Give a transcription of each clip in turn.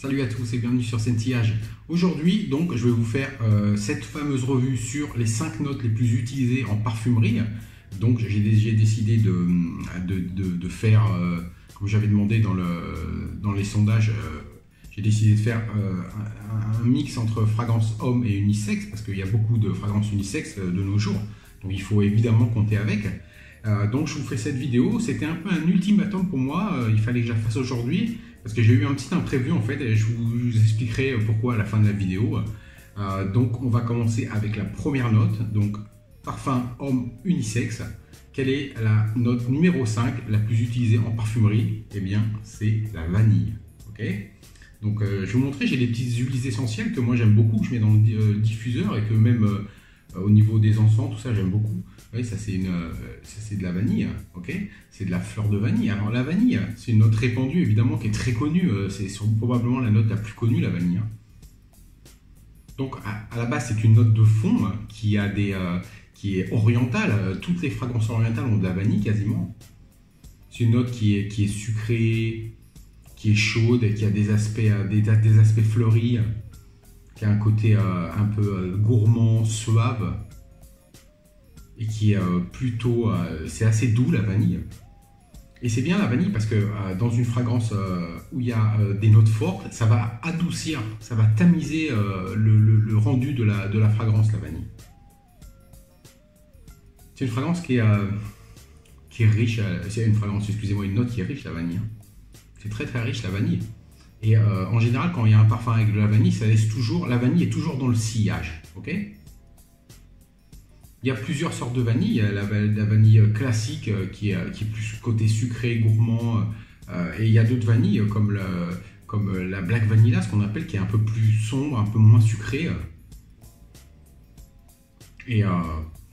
Salut à tous et bienvenue sur Sentillage. Aujourd'hui, donc, je vais vous faire cette fameuse revue sur les 5 notes les plus utilisées en parfumerie. Donc, j'ai décidé de faire, comme j'avais demandé dans les sondages, j'ai décidé de faire un mix entre fragrances homme et unisexe, parce qu'il y a beaucoup de fragrances unisexes de nos jours. Donc, il faut évidemment compter avec. Donc, je vous fais cette vidéo. C'était un peu un ultimatum pour moi. Il fallait que je la fasse aujourd'hui. Parce que j'ai eu un petit imprévu en fait, et je vous expliquerai pourquoi à la fin de la vidéo. Donc on va commencer avec la première note, donc parfum homme unisexe. Quelle est la note numéro 5 la plus utilisée en parfumerie? Eh bien c'est la vanille. Ok, donc je vais vous montrer, j'ai des petites huiles essentielles que moi j'aime beaucoup, que je mets dans le diffuseur et que même au niveau des encens, tout ça j'aime beaucoup. Oui, ça c'est de la vanille, ok? C'est de la fleur de vanille. Alors la vanille, c'est une note répandue évidemment qui est très connue. C'est probablement la note la plus connue, la vanille. Donc à la base c'est une note de fond qui est orientale. Toutes les fragrances orientales ont de la vanille quasiment. C'est une note qui est sucrée, qui est chaude, qui a des aspects fleuris, qui a un côté un peu gourmand, suave. Et qui est plutôt, c'est assez doux la vanille. Et c'est bien la vanille parce que dans une fragrance où il y a des notes fortes, ça va adoucir, ça va tamiser le rendu de la fragrance, la vanille. C'est une fragrance qui est riche, c'est une fragrance, excusez-moi, une note qui est riche, la vanille. C'est très très riche la vanille. Et en général, quand il y a un parfum avec de la vanille, ça laisse toujours, la vanille est toujours dans le sillage, ok? Il y a plusieurs sortes de vanille. Il y a la vanille classique qui est plus côté sucré, gourmand. Et il y a d'autres vanilles comme la Black Vanilla, ce qu'on appelle, qui est un peu plus sombre, un peu moins sucré. Et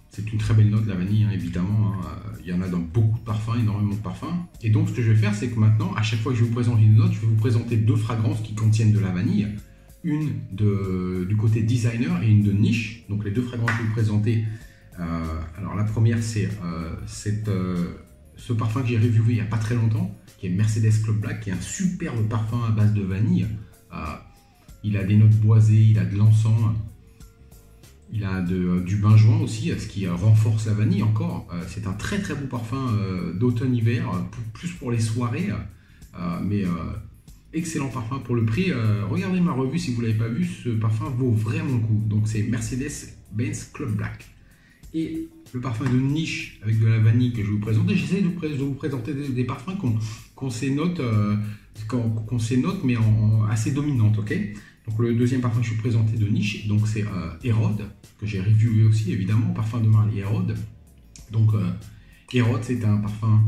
c'est une très belle note, la vanille, hein, évidemment. Il y en a dans beaucoup de parfums, énormément de parfums. Et donc, ce que je vais faire, c'est que maintenant, à chaque fois que je vais vous présenter une note, je vais vous présenter 2 fragrances qui contiennent de la vanille. Une du côté designer et une de niche. Donc, les 2 fragrances que je vais vous présenter. Alors la première c'est ce parfum que j'ai reviewé il n'y a pas très longtemps, qui est Mercedes Club Black, qui est un superbe parfum à base de vanille. Il a des notes boisées, il a de l'encens, il a du benjoin aussi, ce qui renforce la vanille encore. C'est un très très beau parfum d'automne-hiver, plus pour les soirées, mais excellent parfum pour le prix. Regardez ma revue si vous ne l'avez pas vu, ce parfum vaut vraiment le coup. Donc c'est Mercedes-Benz Club Black. Et le parfum de niche avec de la vanille que je vais vous présenter, j'essaie de vous présenter des parfums qui ont ces notes, mais assez dominantes, ok? Donc le deuxième parfum que je vais vous présenter de niche, donc c'est Hérode, que j'ai reviewé aussi évidemment, parfum de Marly Hérode. Donc Hérode, c'est un parfum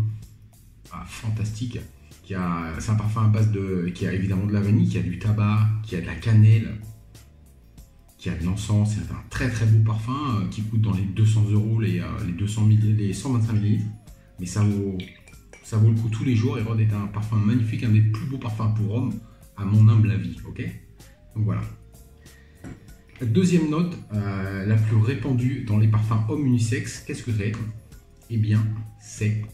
fantastique, c'est un parfum à base qui a évidemment de la vanille, qui a du tabac, qui a de la cannelle, qui a de l'encens. C'est un très très beau parfum qui coûte dans les 200 €, les 125 ml. Mais ça vaut le coup tous les jours. Hérode est un parfum magnifique, un des plus beaux parfums pour homme, à mon humble avis. Ok, donc voilà. La deuxième note, la plus répandue dans les parfums hommes unisex, qu'est-ce que c'est? Eh bien, c'est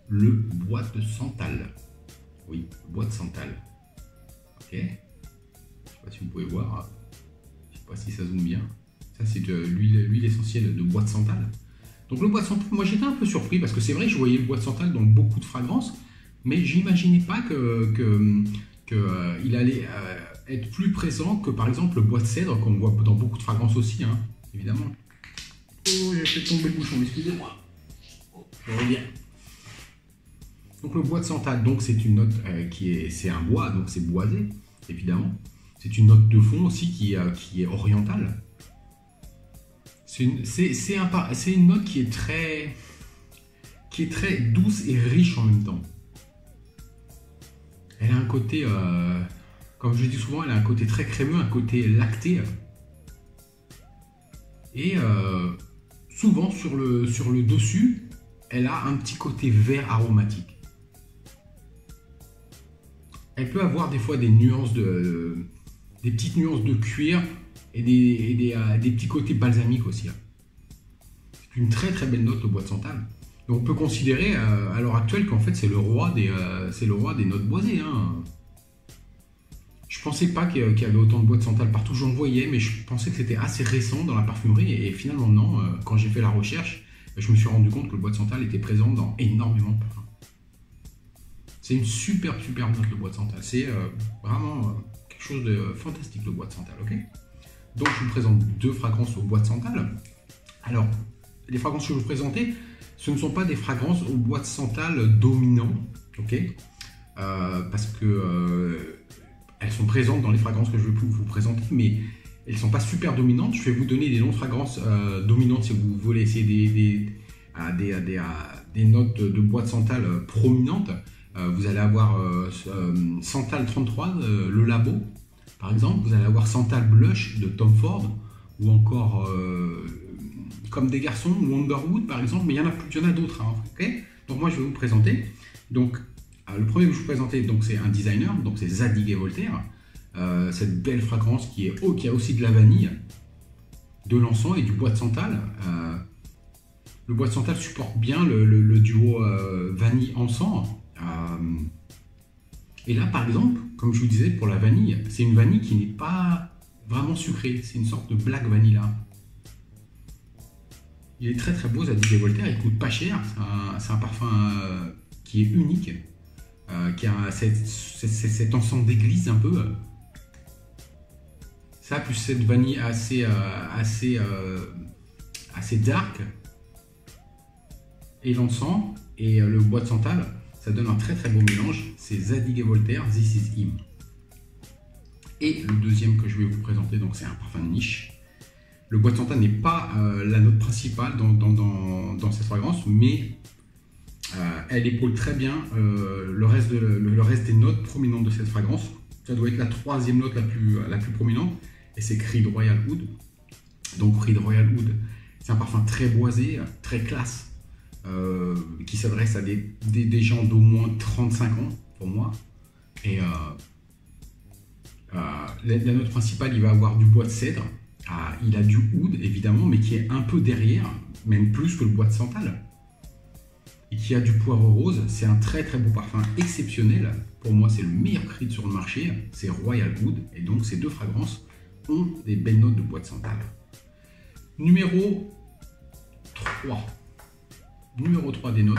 le bois de santal. Oui, le bois de santal. Ok, je ne sais pas si vous pouvez voir. Pas si ça zoome bien. Ça c'est de l'huile essentielle de bois de santal. Donc le bois de santal, moi j'étais un peu surpris parce que c'est vrai que je voyais le bois de santal dans beaucoup de fragrances, mais j'imaginais pas il allait être plus présent que par exemple le bois de cèdre qu'on voit dans beaucoup de fragrances aussi, hein, évidemment. Oh, j'ai fait tomber le bouchon, excusez-moi. Je reviens. Donc le bois de santal, donc c'est une note c'est un bois, donc c'est boisé, évidemment. C'est une note de fond aussi qui est orientale. C'est une note qui est très douce et riche en même temps. Elle a un côté, comme je dis souvent, elle a un côté très crémeux, un côté lacté. Et souvent sur le dessus, elle a un petit côté vert aromatique. Elle peut avoir des fois des nuances des petites nuances de cuir et des petits côtés balsamiques aussi. C'est une très très belle note au bois de santal. Donc on peut considérer à l'heure actuelle qu'en fait c'est le roi des notes boisées. Hein. Je pensais pas qu'il y avait autant de boîtes Santal partout, j'en voyais, mais je pensais que c'était assez récent dans la parfumerie, et finalement non. Quand j'ai fait la recherche, je me suis rendu compte que le bois de Santal était présent dans énormément de parfums. C'est une super note, le bois de Santal. C'est vraiment quelque chose de fantastique, le bois de Santal, ok? Donc je vous présente deux fragrances au bois de Santal. Alors, les fragrances que je vais vous présenter, ce ne sont pas des fragrances au bois de Santal dominant, ok? Parce que elles sont présentes dans les fragrances que je vais vous présenter, mais elles ne sont pas super dominantes. Je vais vous donner des noms de fragrances dominantes si vous voulez essayer des notes de bois de Santal prominentes. Vous allez avoir Santal 33, le Labo, par exemple. Vous allez avoir Santal Blush de Tom Ford, ou encore Comme des garçons, Wonderwood, par exemple. Mais il y en a d'autres, hein, okay. Donc moi, je vais vous présenter. Donc, le premier que je vais vous présenter, c'est un designer, donc c'est Zadig & Voltaire. Cette belle fragrance qui a aussi de la vanille, de l'encens et du bois de Santal. Le bois de Santal supporte bien le duo vanille-encens. Et là, par exemple, comme je vous disais, pour la vanille, c'est une vanille qui n'est pas vraiment sucrée. C'est une sorte de black vanilla. Il est très beau, Zadig & Voltaire. Il coûte pas cher. C'est un parfum qui est unique. Qui a cet encens d'église un peu. Ça, plus cette vanille assez dark. Et l'encens et le bois de Santal, ça donne un très beau mélange. C'est Zadig & Voltaire, This Is Him. Et le deuxième que je vais vous présenter, c'est un parfum de niche. Le bois de Santal n'est pas la note principale dans cette fragrance, mais elle épaule très bien le reste des notes prominentes de cette fragrance. Ça doit être la troisième note la plus prominente, et c'est Creed Royal Oud. Donc Creed Royal Oud, c'est un parfum très boisé, très classe, qui s'adresse à des gens d'au moins 35 ans, pour moi. Et la note principale, il va avoir du bois de cèdre, il a du oud évidemment, mais qui est un peu derrière, même plus que le bois de Santal. Et qui a du poivre rose. C'est un très beau parfum exceptionnel. Pour moi, c'est le meilleur Creed sur le marché. C'est Royal Oud. Et donc, ces deux fragrances ont des belles notes de bois de Santal. Numéro 3. Numéro 3 des notes.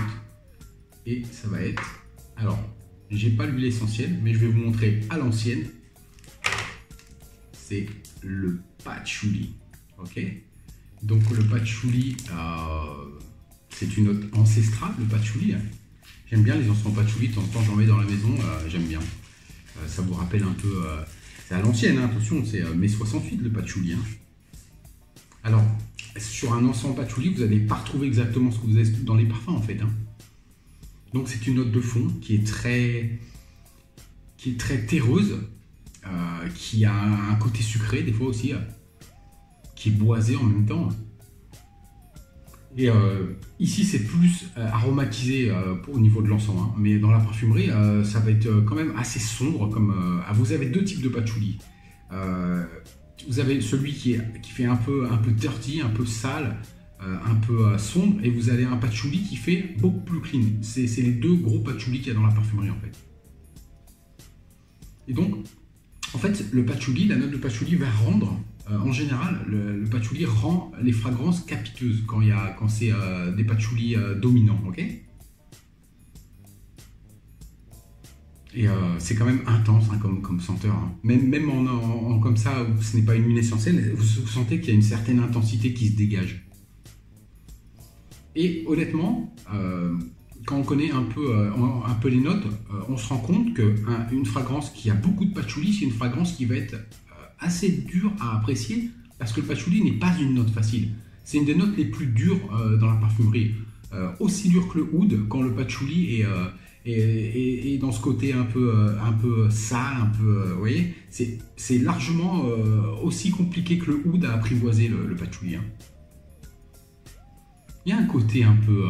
Et ça va être... Alors, j'ai pas l'huile essentielle, mais je vais vous montrer à l'ancienne. C'est le patchouli. Ok? Donc, le patchouli... c'est une note ancestrale, le patchouli. J'aime bien les encens patchouli, de temps en temps j'en mets dans la maison, j'aime bien. Ça vous rappelle un peu... c'est à l'ancienne, hein, attention, c'est mai 68 le patchouli. Hein. Alors, sur un encens patchouli, vous n'allez pas retrouver exactement ce que vous avez dans les parfums en fait. Hein. Donc c'est une note de fond qui est très terreuse, qui a un côté sucré des fois aussi, qui est boisé en même temps. Et ici, c'est plus aromatisé au niveau de l'encens, hein. Mais dans la parfumerie, ça va être quand même assez sombre. Vous avez deux types de patchouli. Vous avez celui qui fait un peu dirty, un peu sale, un peu sombre, et vous avez un patchouli qui fait beaucoup plus clean. C'est les deux gros patchouli qu'il y a dans la parfumerie en fait. Et donc, en fait, le patchouli, la note de patchouli va rendre... en général, le patchouli rend les fragrances capiteuses quand c'est des patchoulis dominants, ok? Et c'est quand même intense hein, comme senteur. Hein. Même comme ça, où ce n'est pas une huile essentielle, vous sentez qu'il y a une certaine intensité qui se dégage. Et honnêtement, quand on connaît un peu les notes, on se rend compte qu'une fragrance qui a beaucoup de patchouli, c'est une fragrance qui va être assez dur à apprécier, parce que le patchouli n'est pas une note facile. C'est une des notes les plus dures dans la parfumerie. Aussi dur que le oud, quand le patchouli est dans ce côté un peu sale, un peu, vous voyez, c'est largement aussi compliqué que le oud à apprivoiser le patchouli. Hein. Il y a un côté un peu...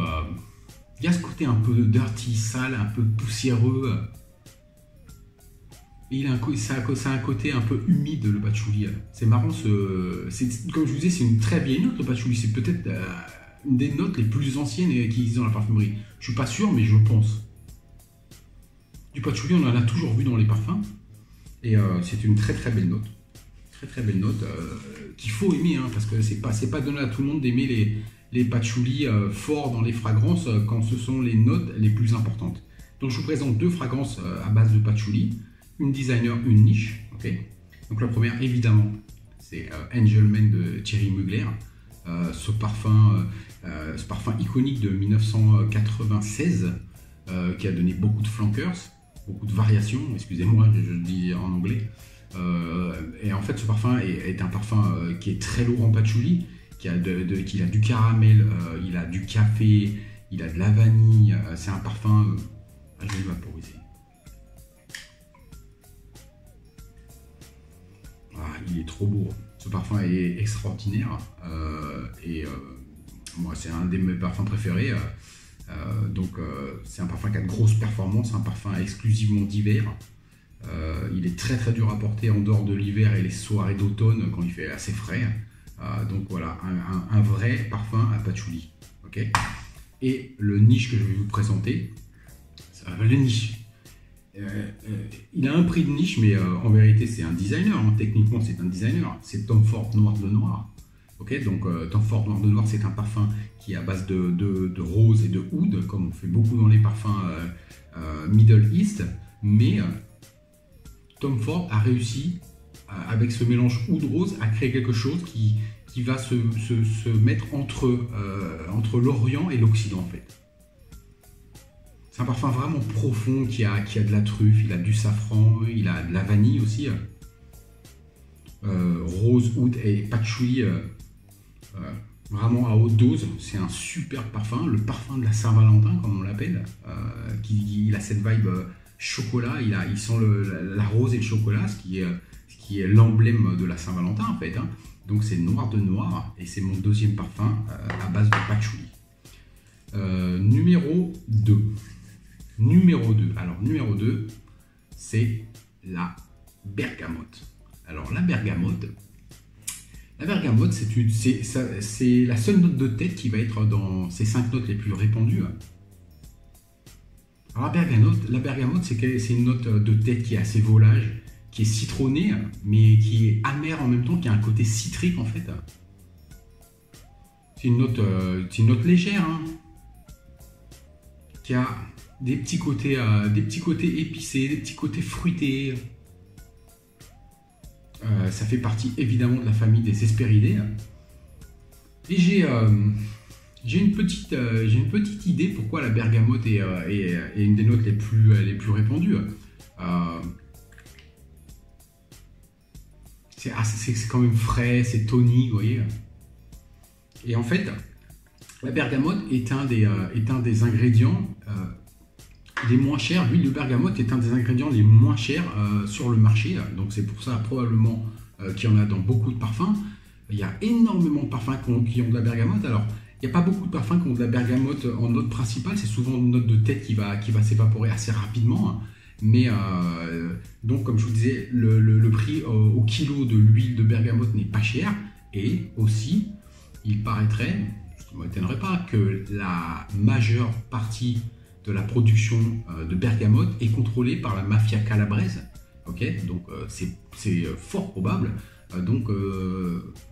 il y a ce côté un peu dirty, sale, un peu poussiéreux. Et ça a un côté un peu humide, le patchouli. C'est marrant, comme je vous disais, c'est une très vieille note, le patchouli. C'est peut-être une des notes les plus anciennes qui existent dans la parfumerie. Je suis pas sûr, mais je pense. Du patchouli, on en a toujours vu dans les parfums. Et c'est une très très belle note. Très très belle note qu'il faut aimer, hein, parce que c'est pas donné à tout le monde d'aimer les patchouli forts dans les fragrances quand ce sont les notes les plus importantes. Donc je vous présente deux fragrances à base de patchouli, une designer, une niche. Okay. Donc la première évidemment c'est Angelman de Thierry Mugler. Ce parfum iconique de 1996 qui a donné beaucoup de flankers, beaucoup de variations, excusez-moi, je le dis en anglais. Et en fait, ce parfum est un parfum qui est très lourd en patchouli, qui a du caramel, il a du café, il a de la vanille. C'est un parfum, je vais le vaporiser. Ah, il est trop beau. Ce parfum est extraordinaire moi, c'est un de mes parfums préférés. C'est un parfum qui a de grosses performances, un parfum exclusivement d'hiver. Il est très très dur à porter en dehors de l'hiver et les soirées d'automne quand il fait assez frais. Donc voilà, un vrai parfum à patchouli. Okay. Et le niche que je vais vous présenter, le niche. Il a un prix de niche, mais en vérité c'est un designer, hein. Techniquement c'est un designer, c'est Tom Ford Noir de Noir. Okay, donc Tom Ford Noir de Noir, c'est un parfum qui est à base de rose et de oud, comme on fait beaucoup dans les parfums Middle East, mais Tom Ford a réussi avec ce mélange oud-rose à créer quelque chose qui va se mettre entre l'Orient et l'Occident en fait. C'est un parfum vraiment profond qui a de la truffe, il a du safran, il a de la vanille aussi. Rose, oud et patchouli, vraiment à haute dose. C'est un super parfum, le parfum de la Saint-Valentin comme on l'appelle. Il a cette vibe chocolat, il sent la rose et le chocolat, ce qui est l'emblème de la Saint-Valentin en fait. Hein. Donc c'est Noir de Noir et c'est mon deuxième parfum à base de patchouli. Numéro 2. Alors, numéro 2, c'est la bergamote. Alors, la bergamote, c'est la seule note de tête qui va être dans ces 5 notes les plus répandues. Alors, la bergamote, c'est une note de tête qui est assez volage, qui est citronnée, mais qui est amère en même temps, qui a un côté citrique en fait. C'est une note légère, hein, qui a des petits côtés épicés, des petits côtés fruités. Ça fait partie évidemment de la famille des Hesperidae. Et j'ai une petite idée pourquoi la bergamote est une des notes les plus répandues. C'est quand même frais, c'est tonique, vous voyez. Et en fait, la bergamote est un des ingrédients les moins chers. L'huile de bergamote est un des ingrédients les moins chers sur le marché. Donc c'est pour ça probablement qu'il y en a dans beaucoup de parfums. Il y a énormément de parfums qui ont de la bergamote. Alors, il n'y a pas beaucoup de parfums qui ont de la bergamote en note principale. C'est souvent une note de tête qui va s'évaporer assez rapidement. Mais donc, comme je vous disais, le prix au kilo de l'huile de bergamote n'est pas cher. Et aussi, il paraîtrait, ce qui ne m'étonnerait pas, que la majeure partie de la production de bergamote est contrôlée par la mafia calabraise. Okay, donc c'est fort probable.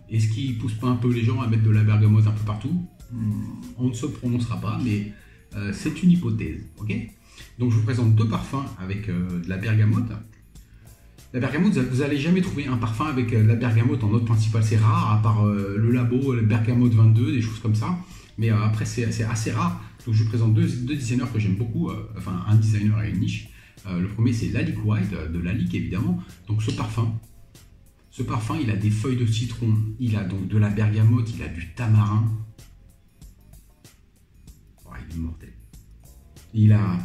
Est-ce qu'il ne pousse pas un peu les gens à mettre de la bergamote un peu partout? On ne se prononcera pas, mais c'est une hypothèse. Okay, donc je vous présente deux parfums avec de la bergamote. La bergamote, vous n'allez jamais trouver un parfum avec de la bergamote en note principale. C'est rare, à part le labo, le bergamote 22, des choses comme ça. Mais après, c'est assez rare. Donc je vous présente deux designers que j'aime beaucoup, enfin un designer et une niche. Le premier c'est Lalique White, de Lalique évidemment. Donc ce parfum, il a des feuilles de citron, il a donc de la bergamote, il a du tamarin. Oh, il est mortel. Il a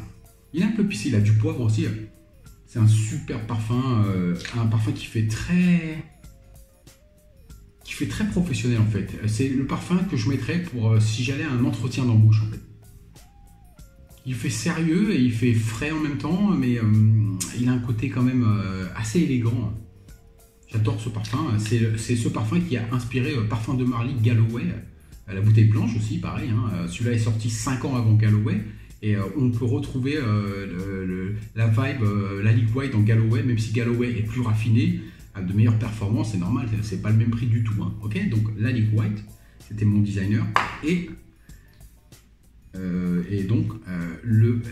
un peu épicé, il a du poivre aussi. C'est un super parfum, un parfum qui fait très professionnel en fait. C'est le parfum que je mettrais pour si j'allais à un entretien d'embauche en fait. Il fait sérieux et il fait frais en même temps, mais il a un côté quand même assez élégant. J'adore ce parfum. C'est ce parfum qui a inspiré Parfum de Marly Galloway. La bouteille blanche aussi, pareil. Hein. Celui-là est sorti 5 ans avant Galloway. Et on peut retrouver la vibe, la Lick White dans Galloway, même si Galloway est plus raffiné, a de meilleures performances, c'est normal, c'est pas le même prix du tout. Hein, ok, donc la Lick White, c'était mon designer. Et donc, le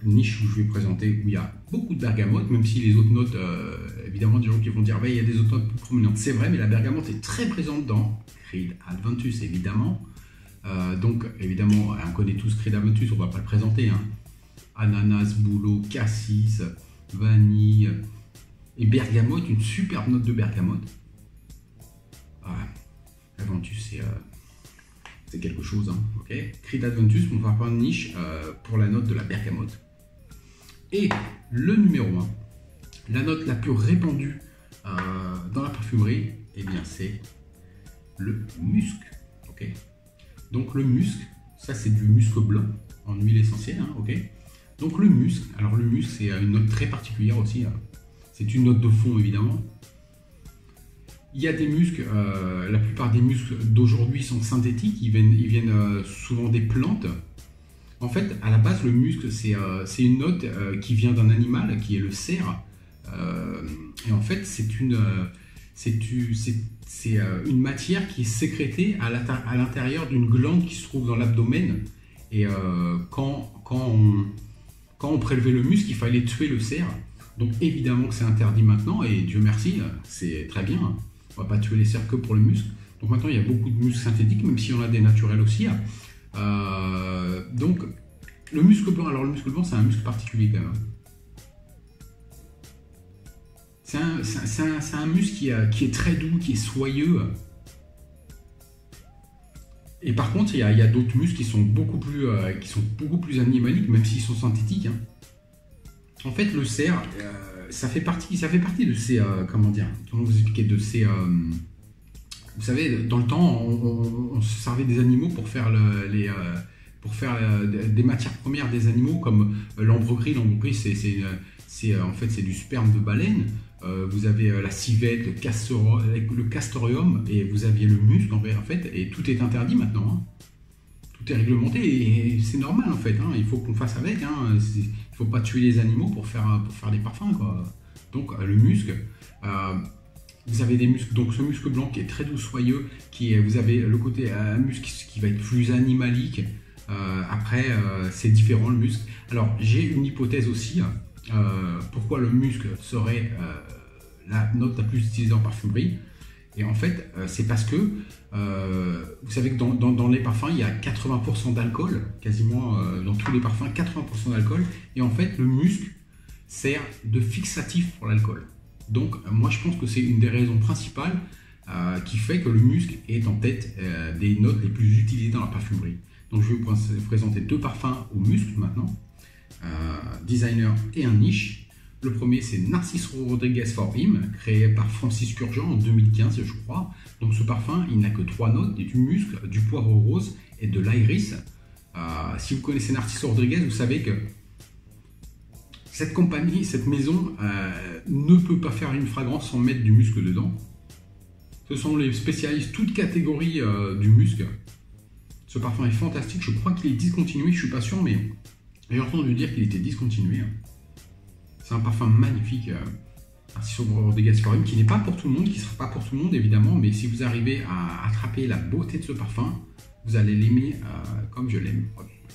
niche où je vais présenter, où il y a beaucoup de bergamote, même si les autres notes, évidemment, des gens qui vont dire, bah, il y a des autres notes plus prominentes. C'est vrai, mais la bergamote est très présente dans Creed Aventus, évidemment. Donc, évidemment, on connaît tous Creed Aventus, on ne va pas le présenter. Hein. Ananas, bouleau, cassis, vanille et bergamote, une superbe note de bergamote. Aventus, c'est quelque chose. Hein, okay. Creed Aventus, on va prendre une niche pour la note de la bergamote. Et le numéro 1, la note la plus répandue dans la parfumerie, eh bien, c'est le musc. Okay. Donc le musc, ça c'est du musc blanc en huile essentielle, hein, ok. Donc le musc, alors le musc c'est une note très particulière aussi, hein. C'est une note de fond évidemment. Il y a des muscs, la plupart des muscs d'aujourd'hui sont synthétiques, ils viennent souvent des plantes. En fait, à la base, le musc c'est une note qui vient d'un animal, qui est le cerf. Et en fait, c'est une matière qui est sécrétée à l'intérieur d'une glande qui se trouve dans l'abdomen. Et quand on prélevait le musc, il fallait tuer le cerf. Donc évidemment que c'est interdit maintenant, et Dieu merci, c'est très bien. On ne va pas tuer les cerfs que pour le musc. Donc maintenant, il y a beaucoup de muscles synthétiques, même si on a des naturels aussi. Donc le musc blanc, alors le musc blanc, c'est un muscle particulier quand même. C'est un muscle qui est très doux, qui est soyeux. Et par contre, il y a d'autres muscles qui sont beaucoup plus animaliques, même s'ils sont synthétiques. Hein. En fait, le cerf, ça fait partie de ces... comment vous expliquer, de ces... vous savez, dans le temps, on se servait des animaux pour faire des matières premières des animaux, comme l'ambre gris. L'ambre gris, en fait, c'est du sperme de baleine. Vous avez la civette, le castorium, et vous aviez le musc en fait, et tout est interdit maintenant. Hein. Tout est réglementé, et c'est normal en fait. Hein. Il faut qu'on fasse avec. Hein. Il ne faut pas tuer les animaux pour faire des parfums, quoi. Donc le musc, vous avez des muscles. Donc ce musc blanc qui est très doux, soyeux, vous avez le côté musc qui va être plus animalique. Après, c'est différent le musc. Alors j'ai une hypothèse aussi. Pourquoi le musc serait la note la plus utilisée en parfumerie. Et en fait, c'est parce que vous savez que dans les parfums, il y a 80% d'alcool, quasiment dans tous les parfums, 80% d'alcool. Et en fait, le musc sert de fixatif pour l'alcool. Donc moi, je pense que c'est une des raisons principales qui fait que le musc est en tête des notes les plus utilisées dans la parfumerie. Donc je vais vous présenter deux parfums au musc maintenant. Designer et un niche. Le premier, c'est Narciso Rodriguez for Him, créé par Francis Kurkdjian en 2015, je crois. Donc ce parfum, il n'a que 3 notes, du musc, du poivre rose et de l'iris. Si vous connaissez Narciso Rodriguez, vous savez que cette compagnie, cette maison, ne peut pas faire une fragrance sans mettre du musc dedans. Ce sont les spécialistes, toutes catégories du musc. Ce parfum est fantastique, je crois qu'il est discontinué, je ne suis pas sûr, mais j'ai entendu dire qu'il était discontinué. C'est un parfum magnifique, Narciso Rodriguez for Him, qui n'est pas pour tout le monde, qui ne sera pas pour tout le monde évidemment, mais si vous arrivez à attraper la beauté de ce parfum, vous allez l'aimer comme je l'aime.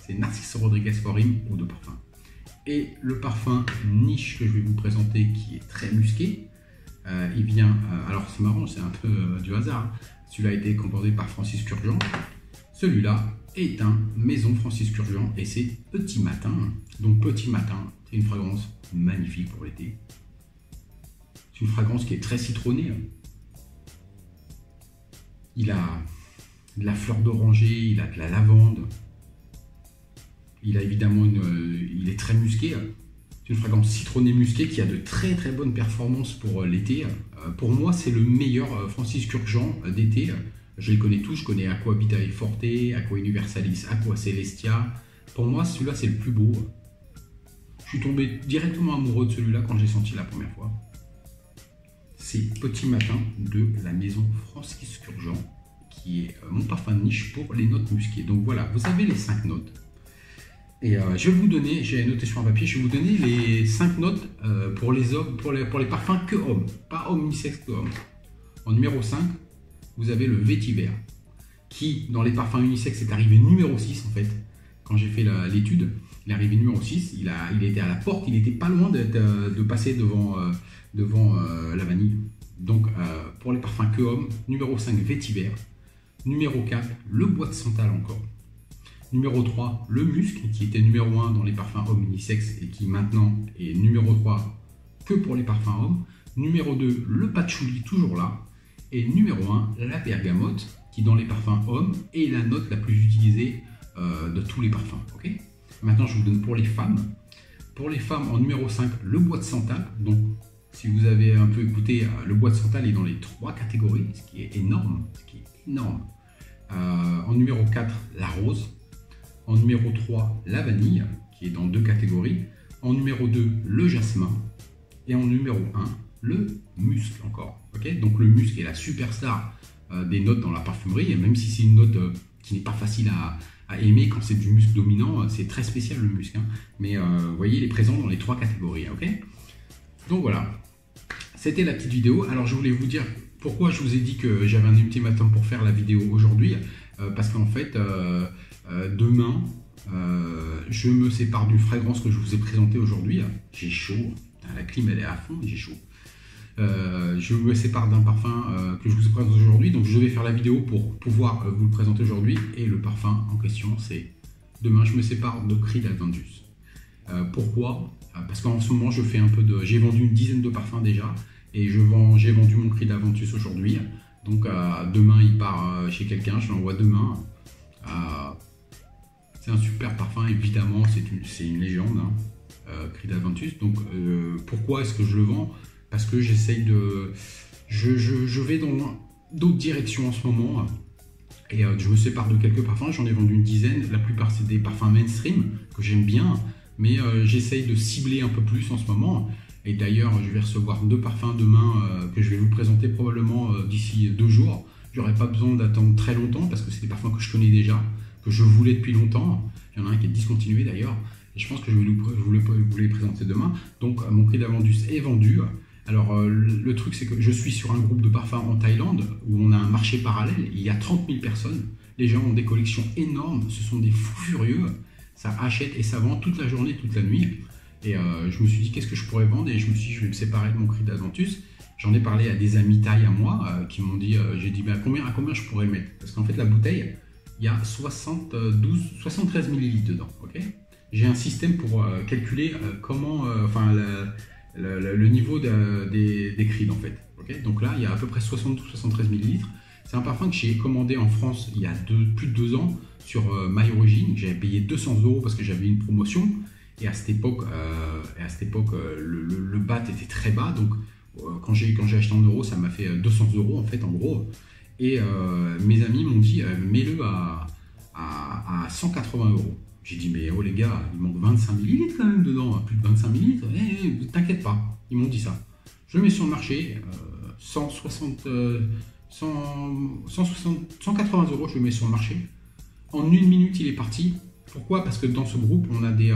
C'est Narciso Rodriguez for Him ou de parfum. Et le parfum niche que je vais vous présenter, qui est très musqué, il vient, alors c'est marrant, c'est un peu du hasard, hein. Celui-là a été composé par Francis Kurkdjian. Celui-là est un Maison Francis Kurkdjian et c'est Petit Matin. Donc Petit Matin, c'est une fragrance magnifique pour l'été. C'est une fragrance qui est très citronnée. Il a de la fleur d'oranger, il a de la lavande. Il a évidemment il est très musqué. C'est une fragrance citronnée musquée qui a de très très bonnes performances pour l'été. Pour moi, c'est le meilleur Francis Kurkdjian d'été. Je les connais tous, je connais Aqua Vitae Forte, Aqua Universalis, Aqua Celestia. Pour moi, celui-là, c'est le plus beau. Je suis tombé directement amoureux de celui-là quand j'ai senti la première fois. C'est Petit Matin de la maison Francis Kurkdjian, qui est mon parfum de niche pour les notes musquées. Donc voilà, vous avez les 5 notes. Et je vais vous donner, j'ai noté sur un papier, je vais vous donner les 5 notes pour les hommes, pour les parfums que hommes, pas homme unisexe que hommes. En numéro 5, vous avez le vétiver, qui dans les parfums unisexe est arrivé numéro 6 en fait. Quand j'ai fait l'étude, il est arrivé numéro 6, il était à la porte, il était pas loin de passer devant la vanille. Donc pour les parfums que hommes, numéro 5, vétiver. Numéro 4, le bois de santal encore. Numéro 3, le musc, qui était numéro 1 dans les parfums hommes unisex et qui maintenant est numéro 3 que pour les parfums hommes. Numéro 2, le patchouli, toujours là. Et numéro 1, la bergamote, qui dans les parfums hommes est la note la plus utilisée de tous les parfums. Okay, maintenant, je vous donne pour les femmes. Pour les femmes, en numéro 5, le bois de santal. Donc, si vous avez un peu écouté, le bois de santal est dans les 3 catégories, ce qui est énorme. En numéro 4, la rose. En numéro 3, la vanille, qui est dans 2 catégories. En numéro 2, le jasmin. Et en numéro 1, le musc encore. Okay, donc le musc est la superstar des notes dans la parfumerie. Et même si c'est une note qui n'est pas facile à aimer quand c'est du musc dominant, c'est très spécial le musc. Hein. Mais vous voyez, il est présent dans les 3 catégories. Okay, donc voilà, c'était la petite vidéo. Alors je voulais vous dire pourquoi je vous ai dit que j'avais un ultimatum pour faire la vidéo aujourd'hui. Parce qu'en fait... demain, je me sépare d'une fragrance que je vous ai présentée aujourd'hui. J'ai chaud, la clim elle est à fond, mais j'ai chaud. Je me sépare d'un parfum que je vous ai présenté aujourd'hui, donc je vais faire la vidéo pour pouvoir vous le présenter aujourd'hui. Et le parfum en question, c'est demain, je me sépare de Creed Aventus. Pourquoi? Parce qu'en ce moment, je fais un peu de. J'ai vendu une dizaine de parfums déjà, et j'ai vendu mon Creed Aventus aujourd'hui. Donc demain, il part chez quelqu'un, je l'envoie demain. C'est un super parfum, évidemment, c'est une légende, hein, Creed Aventus. Donc pourquoi est-ce que je le vends? Parce que j'essaye de... Je vais dans d'autres directions en ce moment. Et je me sépare de quelques parfums, j'en ai vendu une dizaine. La plupart c'est des parfums mainstream que j'aime bien. Mais j'essaye de cibler un peu plus en ce moment. Et d'ailleurs, je vais recevoir 2 parfums demain que je vais vous présenter probablement d'ici 2 jours. J'aurais pas besoin d'attendre très longtemps parce que c'est des parfums que je connais déjà, que je voulais depuis longtemps. Il y en a un qui est discontinué d'ailleurs. Et je pense que je vais vous les présenter demain. Donc mon Creed Aventus est vendu. Alors le truc c'est que je suis sur un groupe de parfums en Thaïlande où on a un marché parallèle. Il y a 30 000 personnes. Les gens ont des collections énormes. Ce sont des fous furieux. Ça achète et ça vend toute la journée, toute la nuit. Et je me suis dit qu'est-ce que je pourrais vendre. Et je me suis dit je vais me séparer de mon Creed Aventus. J'en ai parlé à des amis thaïs à moi qui m'ont dit, j'ai dit à combien je pourrais mettre? Parce qu'en fait la bouteille, il y a 73 ml dedans. Okay, j'ai un système pour calculer comment, le niveau des Creed en fait. Okay, donc là, il y a à peu près 72-73 ml. C'est un parfum que j'ai commandé en France il y a plus de 2 ans sur My Origin. J'avais payé 200 € parce que j'avais une promotion. Et à cette époque, le BAT était très bas. Donc quand j'ai acheté en euros, ça m'a fait 200 € en fait, en gros. Et mes amis m'ont dit, mets-le à 180 €. J'ai dit, mais oh les gars, il manque 25 ml quand même dedans, plus de 25 ml. T'inquiète pas, ils m'ont dit ça. Je le mets sur le marché, 180 €, je le mets sur le marché. En 1 minute, il est parti. Pourquoi? Parce que dans ce groupe, on a des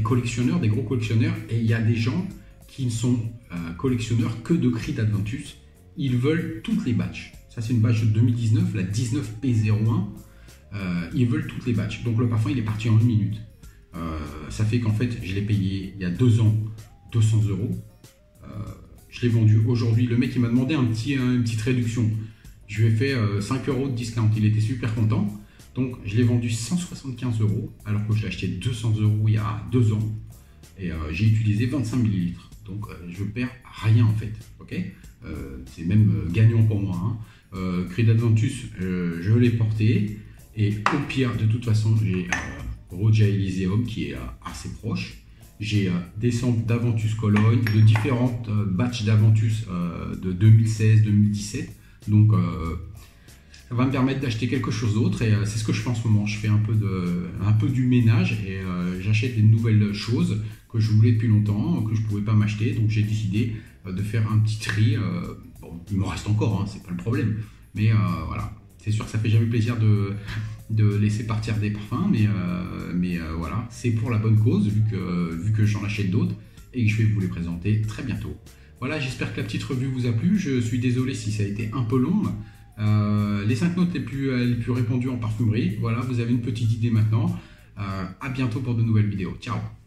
collectionneurs, des gros collectionneurs, et il y a des gens qui ne sont collectionneurs que de Creed Aventus. Ils veulent toutes les batchs. Ça, c'est une batch de 2019, la 19P01. Ils veulent toutes les batchs. Donc, le parfum, il est parti en 1 minute. Ça fait qu'en fait, je l'ai payé il y a 2 ans 200 €. Je l'ai vendu aujourd'hui. Le mec, il m'a demandé une petite réduction. Je lui ai fait 5 € de discount. Il était super content. Donc, je l'ai vendu 175 €, alors que je l'ai acheté 200 € il y a 2 ans. Et j'ai utilisé 25 ml. Donc, je perds rien en fait. Okay, c'est même gagnant pour moi. Hein. Creed Aventus, je l'ai porté. Et au pire, de toute façon, j'ai Roja Elysium qui est assez proche. J'ai des samples d'Aventus Cologne, de différentes batchs d'Aventus de 2016-2017. Donc, ça va me permettre d'acheter quelque chose d'autre et c'est ce que je fais en ce moment. Je fais un peu du ménage et j'achète des nouvelles choses que je voulais depuis longtemps, que je ne pouvais pas m'acheter. Donc j'ai décidé de faire un petit tri. Bon, il me reste encore, hein, c'est pas le problème. Mais voilà, c'est sûr que ça fait jamais plaisir de laisser partir des parfums, mais voilà, c'est pour la bonne cause, vu que j'en achète d'autres et que je vais vous les présenter très bientôt. Voilà, j'espère que la petite revue vous a plu. Je suis désolé si ça a été un peu long. Les 5 notes les plus répandues en parfumerie. Voilà, vous avez une petite idée maintenant. À bientôt pour de nouvelles vidéos. Ciao!